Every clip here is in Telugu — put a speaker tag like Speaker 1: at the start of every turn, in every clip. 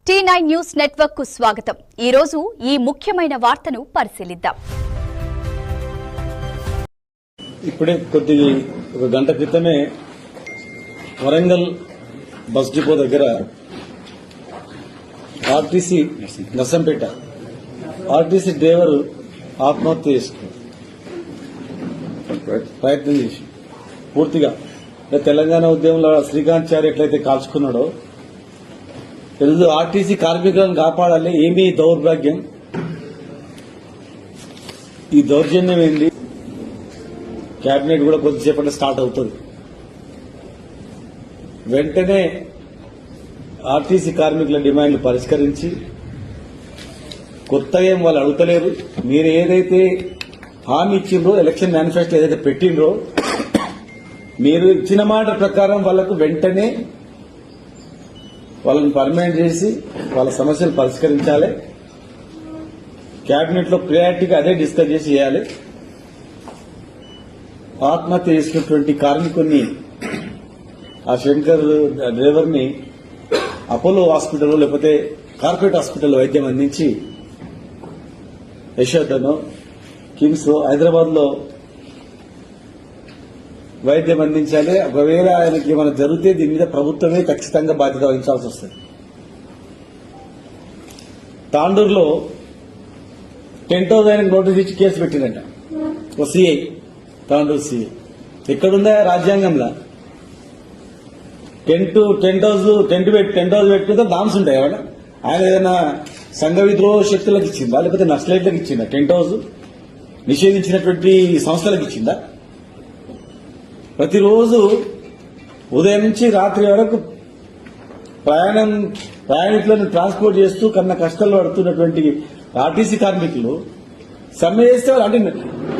Speaker 1: T9 న్యూస్ నెట్వర్క్ కు స్వాగతం. ఈ రోజు ఈ ముఖ్యమైన వార్తను పరిశీలిద్దాం.
Speaker 2: ఇప్పుడే ఒక గంట క్రితమే వరంగల్ బస్ డిపో దగ్గర ఆర్టీసీ నర్సంపేట ఆర్టీసీ డ్రైవర్ ఆత్మహత్య చేసుకున్నాడు. ప్రయత్నం చేసి పూర్తిగా తెలంగాణ ఉద్యమంలో శ్రీకాంత్ చారి ఎట్లయితే కాల్చుకున్నాడో తెలుగు ఆర్టీసీ కార్మికులను కాపాడాలి. ఏమీ దౌర్భాగ్యం, ఈ దౌర్జన్యం ఏంటి? కేబినెట్ కూడా కొద్దిసేపట్లో స్టార్ట్ అవుతుంది. వెంటనే ఆర్టీసీ కార్మికుల డిమాండ్లు పరిష్కరించి, కొత్తగా ఏం వాళ్ళు అడుగుతలేరు. మీరు ఏదైతే హామీ ఇచ్చిండ్రో, ఎలక్షన్ మేనిఫెస్టో ఏదైతే పెట్టిండ్రో, మీరు ఇచ్చిన మాట ప్రకారం వాళ్లకు వెంటనే వాళ్ళని పర్మనెంట్ చేసి వాళ్ళ సమస్యలు పరిష్కరించాలి. కేబినెట్ లో ప్రియారిటీగా అదే డిస్కస్ చేసి చేయాలి. ఆత్మహత్య చేసినటువంటి కార్మికుడిని, ఆ శంకర్ డ్రైవర్ ని అపోలో హాస్పిటల్ లేకపోతే కార్పొరేట్ హాస్పిటల్ వైద్యం అందించి యశోదను కిమ్స్ హైదరాబాద్ లో వైద్యం అందించాలి. ఒకవేళ ఆయనకి ఏమైనా జరిగితే దీని మీద ప్రభుత్వమే ఖచ్చితంగా బాధ్యత వహించాల్సి వస్తుంది. తాండూరులో 10,000 ఆయనకు నోటీస్ ఇచ్చి కేసు పెట్టిందంట ఓ సిఐ, తాండూరు సిఐ. ఎక్కడుందా రాజ్యాంగంలో? టెంట్ పెట్టుకుంటే డామ్స్ ఉంటాయి. ఆయన ఏదైనా సంఘ విద్రోహ శక్తులకు ఇచ్చిందా, లేకపోతే నక్సలైట్లకు ఇచ్చిందా? టెంట్ హౌస్ నిషేధించినటువంటి సంస్థలకు ఇచ్చిందా? ప్రతిరోజు ఉదయం నుంచి రాత్రి వరకు ప్రయాణికులను ట్రాన్స్పోర్ట్ చేస్తూ కన్నా కష్టాలు పడుతున్నటువంటి ఆర్టీసీ కార్మికులు సమ్మె చేస్తే, అంటే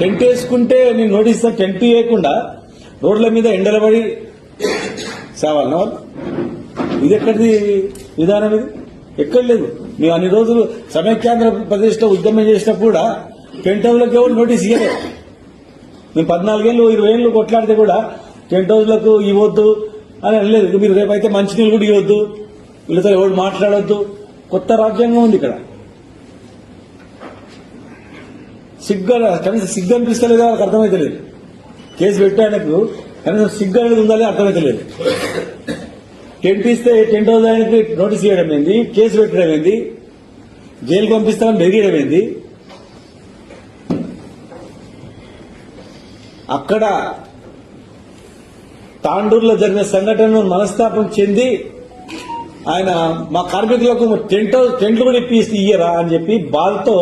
Speaker 2: టెంట్ వేసుకుంటే నేను నోటీస్ ఇస్తా, టెంట్ వేయకుండా రోడ్ల మీద ఎండలబడి సావాలన్నా వాళ్ళు? ఇది ఎక్కడిది విధానం? ఇది ఎక్కడ లేదు. మేము అన్ని రోజులు సమైక్యాంధ్రప్రదేశ్ లో ఉద్యమం చేసినప్పుడు కూడా టెంట్ హౌస్లకు ఎవరు నోటీస్ ఇవ్వలేదు. మేము 14 ఏళ్ళు 20 ఏళ్ళు కొట్లాడితే కూడా టెంట్ హౌస్లకు ఇవ్వద్దు అని అనలేదు. మీరు రేపైతే మంచినీళ్ళు కూడా ఇవ్వద్దు, వీళ్ళతో ఎవరు మాట్లాడొద్దు. కొత్త రాజ్యాంగం ఉంది ఇక్కడ. కనీసం సిగ్గు అనిపిస్తలేదు, వాళ్ళకి అర్థమైతలేదు. కేసు పెట్టాయనకు కనీసం సిగ్గు అనేది ఉందని అర్థమైతలేదు. టెంట్ ఇస్తే టెంట్ హౌస్ ఆయనకి నోటీస్ ఇవ్వడం ఏంది, కేసు పెట్టడం ఏంది, జైలు పంపిస్తామని బెదిరియడం ఏంది? అక్కడ తాండూరులో జరిగిన సంఘటనను మనస్తాపం చెంది ఆయన మా కార్మికులకు టెంట్లు కూడా ఇప్పిస్తే ఇయ్యరా అని చెప్పి బాధతో